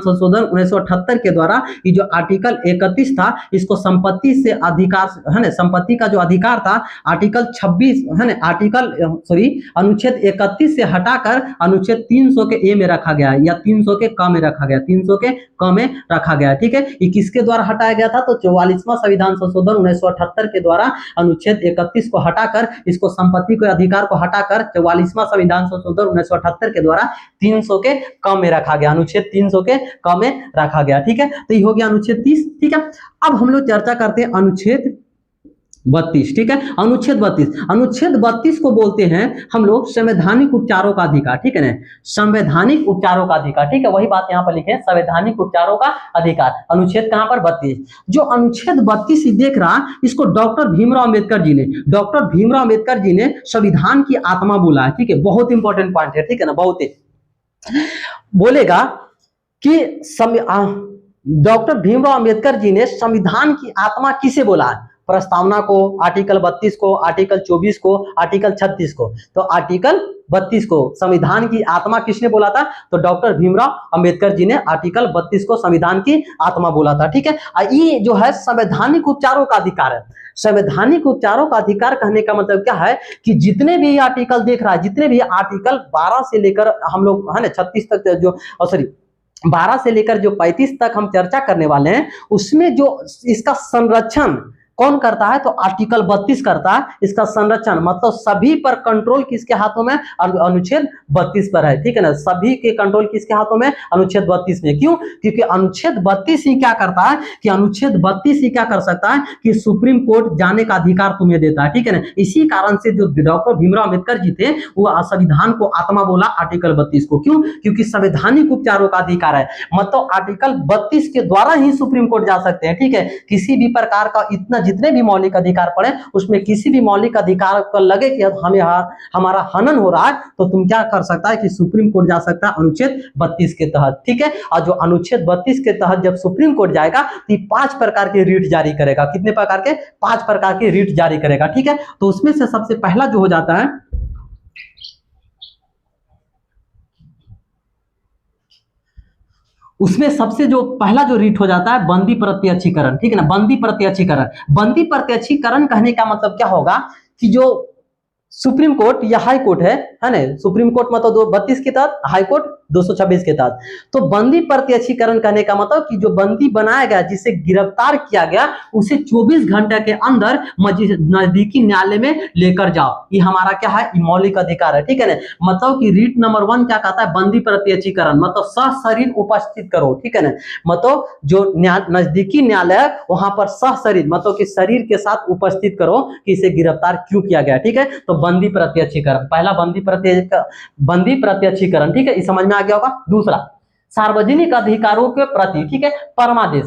संशोधन 1978 के द्वारा ये जो आर्टिकल 31 था इसको संपत्ति से अधिकार है ना, संपत्ति का जो अधिकार था आर्टिकल 26 है ना, अनुच्छेद 31 से हटाकर अनुच्छेद 300 के ए में रखा गया या 300 के क में रखा गया, 300 के क में रखा गया, ठीक है। ये किसके द्वारा हटाया गया था? तो 44वां संविधान संशोधन 1978 के द्वारा अनुच्छेद 31 को हटाकर, इसको संपत्ति के अधिकार को हटाकर 44वां संविधान संशोधन 1978 के द्वारा 300 के कम में रखा गया, अनुच्छेद 300 के कम में रखा गया, ठीक है। तो ये हो गया अनुच्छेद 30, ठीक है। अब हम लोग चर्चा करते हैं अनुच्छेद 32, ठीक है। अनुच्छेद 32 को बोलते हैं हम लोग संवैधानिक उपचारों का अधिकार, ठीक है ना, संवैधानिक उपचारों का अधिकार, ठीक है। वही बात यहाँ पर लिखे, संवैधानिक उपचारों का अधिकार। अनुच्छेद कहां पर? 32। जो अनुच्छेद 32 देख रहा, इसको डॉक्टर भीमराव अम्बेडकर जी ने संविधान की आत्मा बोला है, ठीक है। बहुत इंपॉर्टेंट पॉइंट है, ठीक है ना, बहुत ही बोलेगा कि डॉक्टर भीमराव अंबेडकर जी ने संविधान की आत्मा किसे बोला है? प्रस्तावना को, आर्टिकल 32 को, आर्टिकल 24 को, आर्टिकल 36 को। तो आर्टिकल 32 को संविधान की आत्मा किसने बोला था? तो डॉक्टर भीमराव अंबेडकर जी ने आर्टिकल 32 को संविधान की आत्मा बोला था, ठीक है। ये जो है संवैधानिक उपचारों का अधिकार है। संवैधानिक उपचारों का अधिकार कहने का मतलब क्या है कि जितने भी आर्टिकल देख रहा है, जितने भी आर्टिकल 12 से लेकर हम लोग है ना 36 तक जो 12 से लेकर जो 35 तक हम चर्चा करने वाले हैं, उसमें जो इसका संरक्षण कौन करता है? तो आर्टिकल 32 करता है इसका संरक्षण, मतलब सभी पर कंट्रोल किसके हाथों में? अनुच्छेद 32 पर है, ठीक है ना। सभी के कंट्रोल किसके हाथों में? अनुच्छेद 32 में। क्यों? क्योंकि अनुच्छेद 32 ही क्या करता है कि अनुच्छेद 32 ही क्या कर सकता है कि सुप्रीम कोर्ट जाने का अधिकार तुम्हें देता है, ठीक है ना। इसी कारण से जो डॉक्टर भीमराव अंबेडकर जी थे वो संविधान को आत्मा बोला आर्टिकल 32 को। क्यों? क्योंकि संवैधानिक उपचारों का अधिकार है, मतलब आर्टिकल 32 के द्वारा ही सुप्रीम कोर्ट जा सकते हैं, ठीक है। किसी भी प्रकार का इतना जितने भी मौलिक अधिकार पड़े उसमें किसी भी मौलिक अधिकार को लगे कि हमें हमारा हनन हो रहा है तो तुम क्या कर सकता है कि सुप्रीम कोर्ट जा सकता है अनुच्छेद 32 के तहत, ठीक है। और जो अनुच्छेद 32 के तहत जब सुप्रीम कोर्ट जाएगा तो 5 प्रकार के रीट जारी करेगा। कितने प्रकार के? 5 प्रकार के रीट जारी करेगा, ठीक है। तो उसमें से सबसे पहला जो हो जाता है, उसमें सबसे जो पहला जो रीट हो जाता है बंदी प्रत्यक्षीकरण, ठीक है ना। बंदी प्रत्यक्षीकरण, बंदी प्रत्यक्षीकरण कहने का मतलब क्या होगा कि जो सुप्रीम कोर्ट या हाई कोर्ट है ना, सुप्रीम कोर्ट मतलब 32 के तहत, हाई कोर्ट 226 के तहत। तो बंदी प्रत्यक्षीकरण कहने का मतलब कि जो बंदी बनाया गया जिसे गिरफ्तार किया गया उसे 24 घंटे के अंदर नजदीकी न्यायालय में लेकर जाओ। ये हमारा क्या है? मौलिक अधिकार है, ठीक है ना। मतलब कि रीट नंबर 1 क्या कहता है? बंदी प्रत्यक्षीकरण, मतलब सशरीर उपस्थित करो, ठीक है ना। मतलब जो नजदीकी न्यायालय है वहां पर सशरीर मतलब कि शरीर के साथ उपस्थित करो कि इसे गिरफ्तार क्यों किया गया, ठीक है। तो बंदी प्रत्यक्षीकरण, पहला बंदी प्रत्यक्षीकरण, ठीक है, ये समझ में आ गया होगा। दूसरा, सार्वजनिक अधिकारों के प्रति, ठीक है, परमादेश।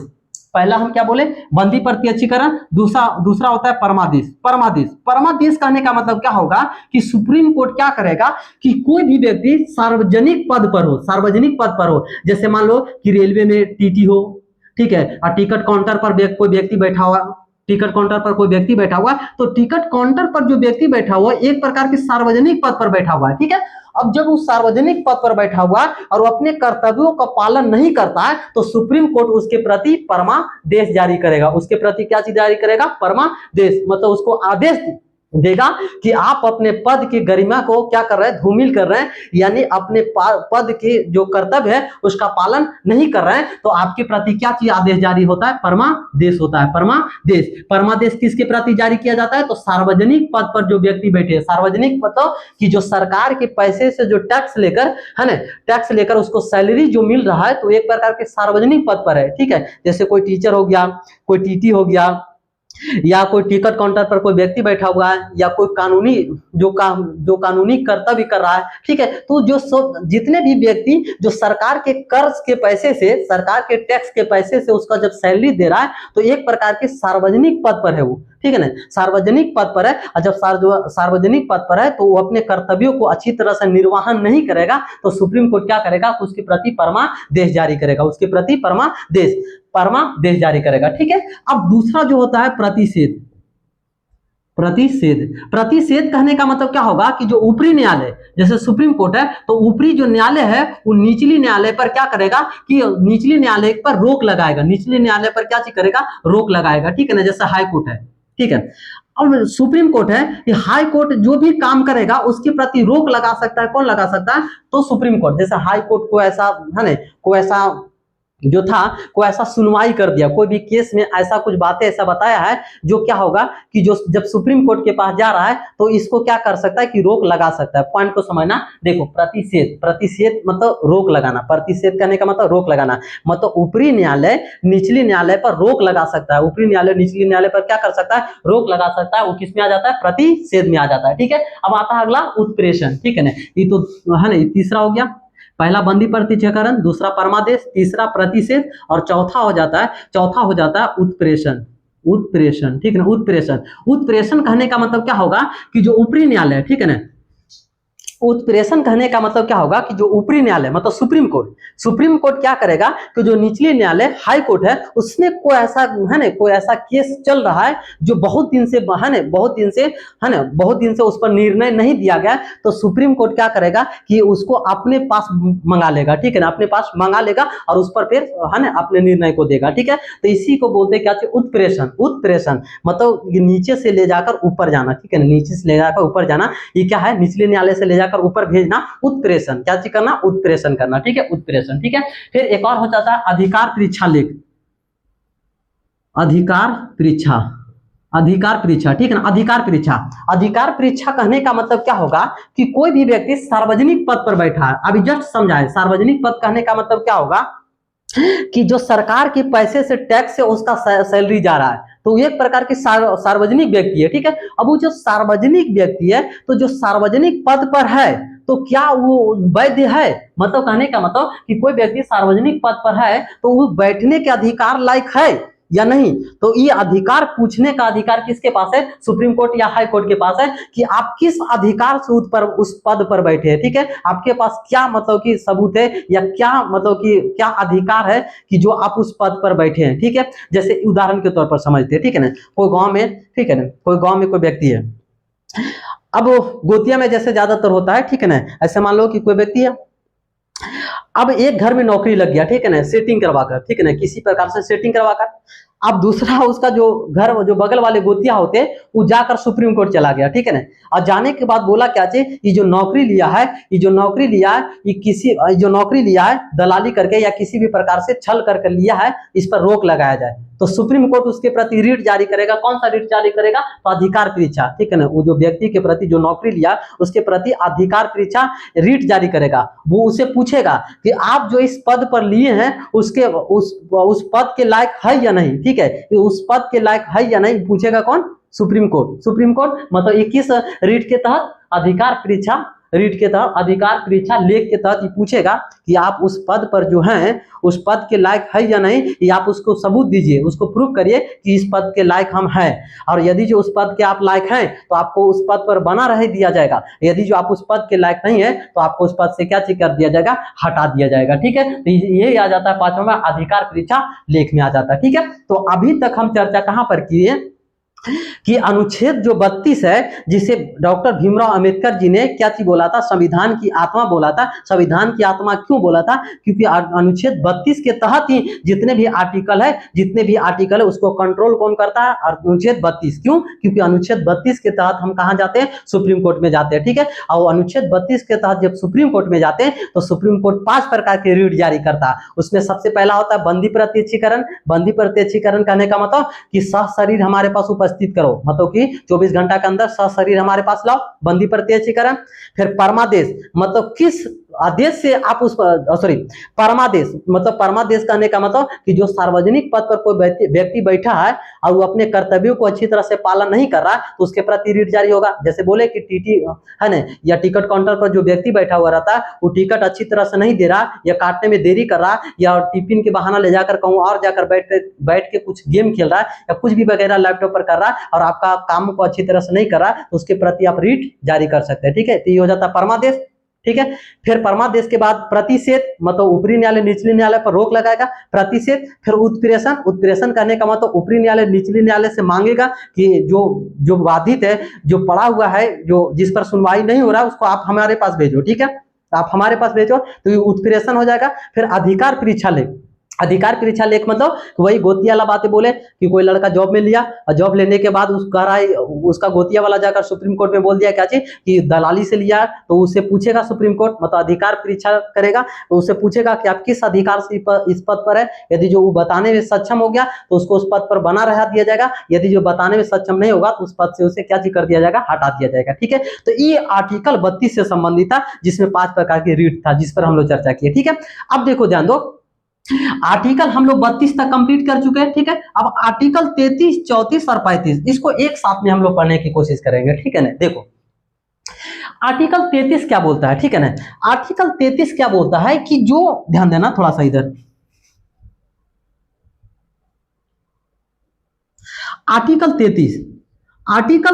पहला हम क्या बोले? बंदी प्रत्यक्षीकरण। दूसरा होता है परमादेश। परमादेश कहने का मतलब क्या होगा कि सुप्रीम कोर्ट क्या करेगा कि कोई भी व्यक्ति सार्वजनिक पद पर हो, जैसे मान लो कि रेलवे में टीटी हो, ठीक है, और टिकट काउंटर पर कोई व्यक्ति बैठा हुआ, टिकट काउंटर पर कोई व्यक्ति बैठा हुआ, तो टिकट काउंटर पर जो व्यक्ति बैठा हुआ एक प्रकार के सार्वजनिक पद पर बैठा हुआ है, ठीक है। अब जब उस सार्वजनिक पद पर बैठा हुआ और वो अपने कर्तव्यों का पालन नहीं करता है तो सुप्रीम कोर्ट उसके प्रति परमादेश जारी करेगा। उसके प्रति क्या चीज जारी करेगा? परमादेश, मतलब उसको आदेश देगा कि आप अपने पद की गरिमा को क्या कर रहे हैं? धूमिल कर रहे हैं, यानी अपने पद के जो कर्तव्य है उसका पालन नहीं कर रहे हैं, तो आपके प्रति क्या चीज आदेश जारी होता है? परमादेश होता है। परमादेश किसके प्रति जारी किया जाता है? तो सार्वजनिक पद पर जो व्यक्ति बैठे हैं, सार्वजनिक मतलब कि जो सरकार के पैसे से जो टैक्स लेकर है ना, टैक्स लेकर उसको सैलरी जो मिल रहा है, तो एक प्रकार के सार्वजनिक पद पर है, ठीक है। जैसे कोई टीचर हो गया, कोई टीटी हो गया, या कोई टिकट काउंटर पर कोई व्यक्ति बैठा हुआ है, या कोई कानूनी जो कानूनी कर्तव्य कर रहा है, ठीक है। तो जो सब जितने भी व्यक्ति जो सरकार के कर्ज के पैसे से, सरकार के टैक्स के पैसे से उसका जब सैलरी दे रहा है तो एक प्रकार के सार्वजनिक पद पर है वो, ठीक है ना, सार्वजनिक पद पर है। और जब सार्वजनिक पद पर है तो वो अपने कर्तव्यों को अच्छी तरह से निर्वहन नहीं करेगा तो सुप्रीम कोर्ट क्या करेगा? उसके प्रति परमादेश जारी करेगा, उसके प्रति परमादेश जारी करेगा, ठीक है। अब दूसरा जो होता है प्रतिषेध। प्रतिषेध कहने का मतलब क्या होगा कि जो ऊपरी न्यायालय, जैसे सुप्रीम कोर्ट है, तो ऊपरी जो न्यायालय है वो निचली न्यायालय पर क्या करेगा कि निचली न्यायालय पर रोक लगाएगा, निचले न्यायालय पर क्या चीज करेगा? रोक लगाएगा, ठीक है ना। जैसे हाई कोर्ट है, ठीक है। अब सुप्रीम कोर्ट है कि हाई कोर्ट जो भी काम करेगा उसके प्रति रोक लगा सकता है। कौन लगा सकता है? तो सुप्रीम कोर्ट। जैसे हाई कोर्ट को ऐसा है ना, कोई ऐसा जो था कोई ऐसा सुनवाई कर दिया, कोई भी केस में ऐसा कुछ बातें ऐसा बताया है जो क्या होगा कि जो जब सुप्रीम कोर्ट के पास जा रहा है तो इसको क्या कर सकता है कि रोक लगा सकता है। पॉइंट को समझना। देखो, प्रतिषेध मतलब रोक लगाना, प्रतिषेध करने का मतलब रोक लगाना, मतलब ऊपरी न्यायालय निचली न्यायालय पर रोक लगा सकता है। ऊपरी न्यायालय निचली न्यायालय पर क्या कर सकता है? रोक लगा सकता है। वो किस में आ जाता है? प्रतिषेध में आ जाता है, ठीक है। अब आता है अगला उत्प्रेषण, ठीक है ना। ये तो है ना, तीसरा हो गया। पहला बंदी प्रत्यक्षीकरण, दूसरा परमादेश, तीसरा प्रतिषेध, और चौथा हो जाता है उत्प्रेषण, ठीक है ना। उत्प्रेषण कहने का मतलब क्या होगा कि जो ऊपरी न्यायालय, ठीक है ना, उत्प्रेषण कहने का मतलब क्या होगा कि जो ऊपरी न्यायालय मतलब सुप्रीम कोर्ट क्या करेगा कि जो निचले न्यायालय हाई कोर्ट है उसने कोई ऐसा केस चल रहा है जो बहुत दिन से उस पर निर्णय नहीं दिया गया, तो सुप्रीम कोर्ट क्या करेगा कि उसको अपने पास मंगा लेगा, ठीक है ना, अपने पास मंगा लेगा और उस पर फिर अपने निर्णय को देगा, ठीक है। तो इसी को बोलते हैं क्या? उत्प्रेषण मतलब नीचे से ले जाकर ऊपर जाना, ठीक है ना, नीचे से ले जाकर ऊपर जाना, ये क्या है? निचले न्यायालय से ले जाकर ऊपर भेजना, उत्प्रेषण। क्या चीज करना? उत्प्रेषण करना, ठीक है, उत्प्रेषण, ठीक है। फिर एक और हो जाता है अधिकार परीक्षा लेख। अधिकार परीक्षा, अधिकार परीक्षा, ठीक है ना। अधिकार परीक्षा, अधिकार परीक्षा कहने का मतलब क्या होगा कि कोई भी व्यक्ति सार्वजनिक पद पर बैठा है। अभी जस्ट समझाए, सार्वजनिक पद कहने का मतलब क्या होगा कि जो सरकार के पैसे से, टैक्स से उसका सैलरी जा रहा है, तो एक प्रकार की सार्वजनिक व्यक्ति है, ठीक है। अब वो जो सार्वजनिक व्यक्ति है, तो जो सार्वजनिक पद पर है, तो क्या वो वैध है? मतलब कहने का मतलब कि कोई व्यक्ति सार्वजनिक पद पर है तो वो बैठने के अधिकार लायक है या नहीं। तो ये अधिकार पूछने का अधिकार किसके पास है? सुप्रीम कोर्ट या हाई कोर्ट के पास है कि आप किस अधिकार से उस पद पर बैठे हैं, ठीक है। आपके पास क्या मतलब कि सबूत है या क्या मतलब कि क्या अधिकार है कि जो आप उस पद पर बैठे हैं, ठीक है। जैसे उदाहरण के तौर पर समझते हैं, ठीक है ना। कोई गांव में, ठीक है ना, कोई गांव में कोई व्यक्ति है, अब गोतिया में जैसे ज्यादातर होता है, ठीक है ना। ऐसे मान लो कि कोई व्यक्ति है, अब एक घर में नौकरी लग गया, ठीक है ना, सेटिंग करवाकर, ठीक है ना, किसी प्रकार से सेटिंग करवाकर। अब दूसरा उसका जो घर, जो बगल वाले गोतिया होते, वो जाकर सुप्रीम कोर्ट चला गया, ठीक है ना। और जाने के बाद बोला क्या चाहिए, ये जो नौकरी लिया है, ये जो नौकरी लिया है, ये किसी जो नौकरी लिया है दलाली करके या किसी भी प्रकार से छल करके लिया है, इस पर रोक लगाया जाए। तो सुप्रीम कोर्ट उसके प्रति रिट जारी करेगा। कौन सा रिट जारी करेगा? तो अधिकार परीक्षा, ठीक है ना। वो जो व्यक्ति के प्रति जो नौकरी लिया उसके प्रति अधिकार परीक्षा रिट जारी करेगा। वो उसे पूछेगा कि आप जो इस पद पर लिए हैं उसके उस पद के लायक है या नहीं, ठीक है। उस पद के लायक है या नहीं पूछेगा कौन? Supreme court. सुप्रीम कोर्ट मतलब 21 रीट के तहत अधिकार परीक्षा, रीट के तहत अधिकार परीक्षा लेख के तहत ये पूछेगा कि आप उस पद पर जो हैं उस पद के लायक है या नहीं, ये आप उसको सबूत दीजिए, उसको प्रूव करिए कि इस पद के लायक हम हैं। और यदि जो उस पद के आप लायक हैं तो आपको उस पद पर बना रह दिया जाएगा। यदि जो आप उस पद के लायक नहीं है तो आपको उस पद से क्या चीज कर दिया जाएगा? हटा दिया जाएगा, ठीक है। तो ये आ जाता है पांचवा में, अधिकार परीक्षा लेख में आ जाता है, ठीक है। तो अभी तक हम चर्चा कहां पर किए कि अनुच्छेद जो 32 है, जिसे डॉक्टर भीमराव अंबेडकर जी ने क्या चीज बोला था? संविधान की आत्मा बोला था। संविधान की आत्मा क्यों बोला था? क्योंकि अनुच्छेद 32 के तहत ही जितने भी आर्टिकल है उसको कंट्रोल कौन करता है? अनुच्छेद 32। क्यों? क्योंकि अनुच्छेद 32 के तहत हम कहां जाते हैं? सुप्रीम कोर्ट में जाते हैं, ठीक है। और अनुच्छेद 32 के तहत जब सुप्रीम कोर्ट में जाते हैं तो सुप्रीम कोर्ट 5 प्रकार के रिट जारी करता है। उसमें सबसे पहला होता है बंदी प्रत्यक्षीकरण। बंदी प्रत्यक्षीकरण कहने का मतलब कि सशरीर हमारे पास उपस्थित करो, मतलब कि 24 घंटा के अंदर सशरीर हमारे पास लाओ, बंदी प्रत्यक्षीकरण। फिर परमादेश, मतलब किस आदेश से आप उस परमादेश, मतलब परमादेश कहने का मतलब कि जो सार्वजनिक पद पर कोई व्यक्ति बैठा है और वो अपने कर्तव्यों को अच्छी तरह से पालन नहीं कर रहा है तो उसके प्रति रिट जारी होगा। जैसे बोले कि टीटी है ना, या टिकट काउंटर पर जो व्यक्ति बैठा हुआ रहता है वो टिकट अच्छी तरह से नहीं दे रहा या काटने में देरी कर रहा है या टिफिन के बहाना ले जाकर कहूँ और जाकर बैठ के कुछ गेम खेल रहा है या कुछ भी वगैरह लैपटॉप पर कर रहा है और आपका काम को अच्छी तरह से नहीं कर रहा है तो उसके प्रति आप रिट जारी कर सकते हैं, ठीक है। तो ये हो जाता है परमादेश, ठीक है। फिर परमादेश के बाद प्रतिषेध, मतलब ऊपरी न्यायालय निचले न्यायालय पर रोक लगाएगा, प्रतिषेध। फिर उत्प्रेषण, उत्प्रेषण करने का मतलब ऊपरी न्यायालय निचले न्यायालय से मांगेगा कि जो बाधित है, जो पड़ा हुआ है, जो जिस पर सुनवाई नहीं हो रहा है उसको आप हमारे पास भेजो, ठीक है, आप हमारे पास भेजो, तो ये उत्प्रेषण हो जाएगा। फिर अधिकार परीक्षा लेख, अधिकार परीक्षा लेख मतलब वही गोतिया वाला बातें बोले कि कोई लड़का जॉब में लिया और जॉब लेने के बाद उसका गोतिया वाला जाकर सुप्रीम कोर्ट में बोल दिया क्या चीज कि दलाली से लिया, तो उससे पूछेगा सुप्रीम कोर्ट, मतलब अधिकार परीक्षा करेगा तो उससे पूछेगा कि आप किस अधिकार से इस पद पर है। यदि जो वो बताने में सक्षम हो गया तो उसको उस पद पर बना रहा दिया जाएगा। यदि जो बताने में सक्षम नहीं होगा तो उस पद से उसे क्या चीज कर दिया जाएगा? हटा दिया जाएगा, ठीक है। तो ये आर्टिकल 32 से संबंधित था जिसमें 5 प्रकार की रिट था जिस पर हम लोग चर्चा किए, ठीक है। अब देखो ध्यान दो, आर्टिकल हम लोग 32 तक कंप्लीट कर चुके हैं, ठीक है। अब आर्टिकल 33, 34 और 35 इसको एक साथ में हम लोग पढ़ने की कोशिश करेंगे, ठीक है ना। देखो आर्टिकल 33 क्या बोलता है, ठीक है ना। आर्टिकल 33 क्या बोलता है कि जो, ध्यान देना थोड़ा सा इधर, आर्टिकल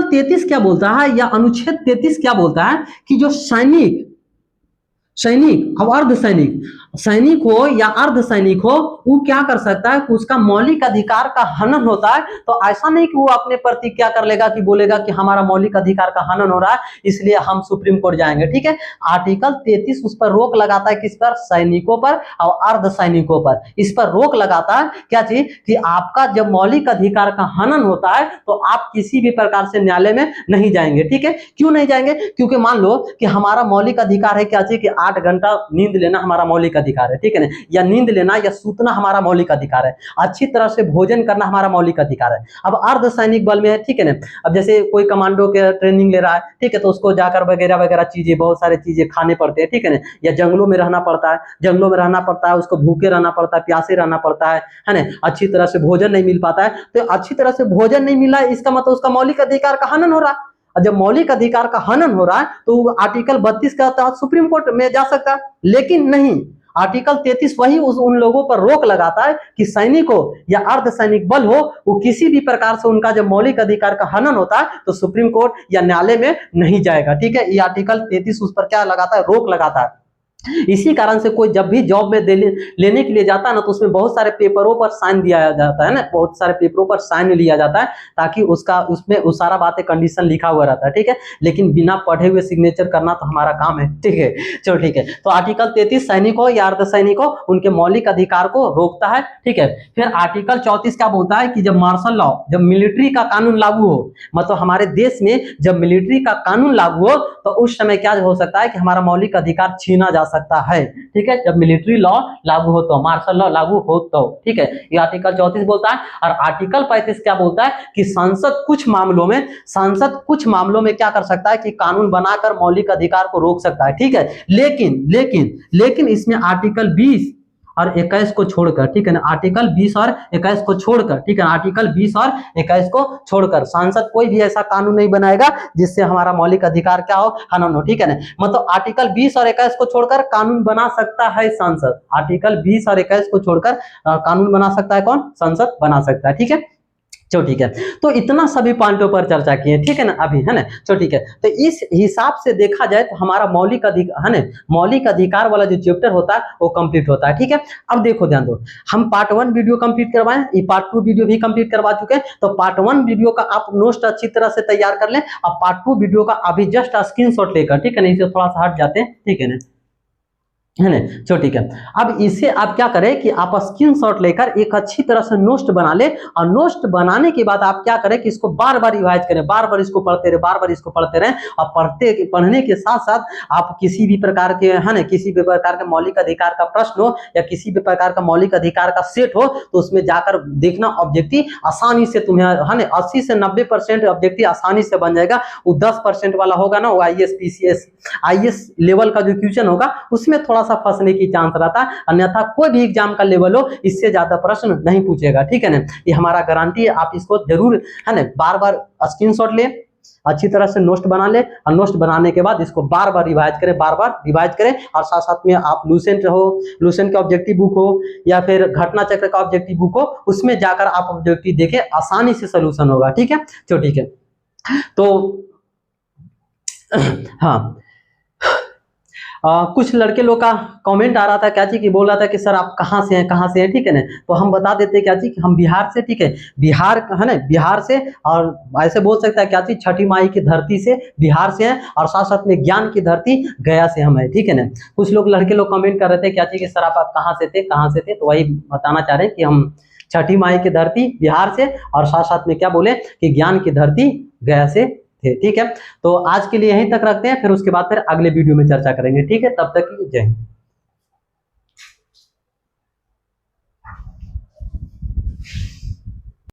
33 क्या बोलता है या अनुच्छेद 33 क्या बोलता है कि जो सैनिक अब सैनिक हो या अर्ध सैनिक हो, वो क्या कर सकता है कि उसका मौलिक अधिकार का हनन होता है तो ऐसा नहीं कि वो अपने प्रति क्या कर लेगा कि बोलेगा कि हमारा मौलिक अधिकार का हनन हो रहा है इसलिए हम सुप्रीम कोर्ट जाएंगे, ठीक है। आर्टिकल 33 उस पर रोक लगाता है, किस पर? सैनिकों पर और अर्ध सैनिकों पर। इस पर रोक लगाता है क्या चीज कि आपका जब मौलिक अधिकार का हनन होता है तो आप किसी भी प्रकार से न्यायालय में नहीं जाएंगे, ठीक है। क्यों नहीं जाएंगे? क्योंकि मान लो कि हमारा मौलिक अधिकार है क्या चीज कि 8 घंटा नींद लेना हमारा मौलिक अधिकार है, ठीक है ना, या नींद लेना या सूतना हमारा मौलिक अधिकार है, अच्छी तरह से भोजन करना हमारा मौलिक अधिकार है। अब अर्धसैनिक बल में है, ठीक है ना, अब जैसे कोई कमांडो के ट्रेनिंग ले रहा है, ठीक है, तो उसको जाकर वगैरह वगैरह चीजें, बहुत सारी चीजें खाने पड़ते हैं, ठीक है ना, या जंगलों में रहना पड़ता है, जंगलों में रहना पड़ता है, उसको भूखे रहना पड़ता है, प्यासे रहना पड़ता है ना, अच्छी तरह से भोजन नहीं मिल पाता है, तो अच्छी तरह से भोजन नहीं मिला है, इसका मतलब उसका मौलिक अधिकार का हनन हो रहा है। और जब मौलिक अधिकार का हनन हो रहा है तो आर्टिकल 32 का तहत सुप्रीम कोर्ट में जा सकता है, लेकिन नहीं, आर्टिकल 33 वही उन लोगों पर रोक लगाता है कि सैनिक हो या अर्धसैनिक बल हो, वो किसी भी प्रकार से उनका जब मौलिक अधिकार का हनन होता है तो सुप्रीम कोर्ट या न्यायालय में नहीं जाएगा, ठीक है। ये आर्टिकल 33 उस पर क्या लगाता है, रोक लगाता है। इसी कारण से कोई जब भी जॉब में लेने के लिए जाता है ना, तो उसमें बहुत सारे पेपरों पर साइन दिया जाता है ना, बहुत सारे पेपरों पर साइन लिया जाता है, ताकि उसका उसमें उस सारा बातें कंडीशन लिखा हुआ रहता है, ठीक है, लेकिन बिना पढ़े हुए सिग्नेचर करना तो हमारा काम है, ठीक है। चलो ठीक है, तो आर्टिकल 33 सैनिक हो या अर्धसैनिक हो उनके मौलिक अधिकार को रोकता है, ठीक है। फिर आर्टिकल 34 क्या बोलता है कि जब मार्शल लॉ, जब मिलिट्री का कानून लागू हो, मतलब हमारे देश में जब मिलिट्री का कानून लागू हो तो उस समय क्या हो सकता है कि हमारा मौलिक अधिकार छीना जा सकता है, ठीक है, जब मिलिट्री लॉ लागू हो तो, मार्शल लॉ लागू हो तो, ठीक है, ये आर्टिकल 34 बोलता है। और आर्टिकल 35 क्या बोलता है कि सांसद कुछ मामलों में क्या कर सकता है कि कानून बनाकर मौलिक अधिकार को रोक सकता है, ठीक है, लेकिन इसमें आर्टिकल 20 और 21 को छोड़कर, ठीक है ना, आर्टिकल 20 और 21 को छोड़कर, ठीक है, आर्टिकल 20 और 21 को छोड़कर सांसद कोई भी ऐसा कानून नहीं बनाएगा जिससे हमारा मौलिक अधिकार क्या हो, हनन हो, ठीक है ना। मतलब आर्टिकल 20 और 21 को छोड़कर कानून बना सकता है सांसद, आर्टिकल 20 और 21 को छोड़कर कानून बना सकता है कौन, संसद बना सकता है, ठीक है। चलो ठीक है, तो इतना सभी पॉइंटों पर चर्चा की है, ठीक है ना अभी, है ना। चलो ठीक है, तो इस हिसाब से देखा जाए तो हमारा मौलिक अधिकार, है ना, मौलिक अधिकार वाला जो चैप्टर होता है वो कंप्लीट होता है, ठीक है। अब देखो ध्यान दो, हम पार्ट 1 वीडियो कंप्लीट करवाएं, ये पार्ट 2 वीडियो भी कंप्लीट करवा चुके हैं, तो पार्ट 1 वीडियो का आप नोट अच्छी तरह से तैयार कर लें, अब पार्ट 2 वीडियो का अभी जस्ट स्क्रीनशॉट लेकर, ठीक है ना, इसे थोड़ा सा हट जाते हैं, ठीक है ना, है ना। चलो ठीक है, अब इसे आप क्या करें कि आप स्क्रीनशॉट लेकर एक अच्छी तरह से नोट बना ले, और नोट बनाने के बाद आप क्या करें कि इसको बार बार रिवाइज करें, बार बार इसको पढ़ते रहे, बार बार इसको पढ़ते रहें, और पढ़ने के साथ साथ आप किसी भी प्रकार के, है ना, किसी भी प्रकार के मौलिक अधिकार का प्रश्न हो या किसी भी प्रकार का मौलिक अधिकार का सेट हो तो उसमें जाकर देखना, ऑब्जेक्टिव आसानी से तुम्हें, है ना, 80 से 90% ऑब्जेक्टिव आसानी से बन जाएगा। वो 10% वाला होगा ना, वो IAS PCS IAS लेवल का जो क्वेश्चन होगा उसमें थोड़ा सा फंसने की चांस रहता है, अन्यथा कोई भी एग्जाम का लेवल हो इससे ज्यादा प्रश्न नहीं पूछेगा, ठीक है ना, ये हमारा गारंटी है। आप इसको जरूर, है ना, बार बार स्क्रीनशॉट ले, अच्छी तरह से नोट बना ले, और नोट बनाने के बाद इसको बार बार रिवाइज करें, और साथ साथ में आप लूसेंट के ऑब्जेक्टिव बुक हो या फिर घटना चक्र का ऑब्जेक्टिव बुक हो, उसमें जाकर आप ऑब्जेक्टिव देखें, आसानी से सोल्यूशन होगा, ठीक है। चलो ठीक है, तो हाँ, कुछ लड़के लोग का कमेंट आ रहा था, क्या चीज की बोल रहा था कि सर आप कहाँ से हैं, ठीक है ना, तो हम बता देते हैं क्या चीज, हम बिहार से, ठीक है, बिहार, है ना, बिहार से, और ऐसे बोल सकता है क्या चीज, छठी माई की धरती से बिहार से हैं, और साथ साथ में ज्ञान की धरती गया से हम है, ठीक है ना। कुछ लोग लड़के लोग कमेंट कर रहे थे क्या चीज कि सर आप कहाँ से थे, तो वही बताना चाह रहे हैं कि हम छठी माई की धरती बिहार से, और साथ साथ में क्या बोले कि ज्ञान की धरती गया से, ठीक है। तो आज के लिए यहीं तक रखते हैं, फिर उसके बाद फिर अगले वीडियो में चर्चा करेंगे, ठीक है, तब तक जय हिंद।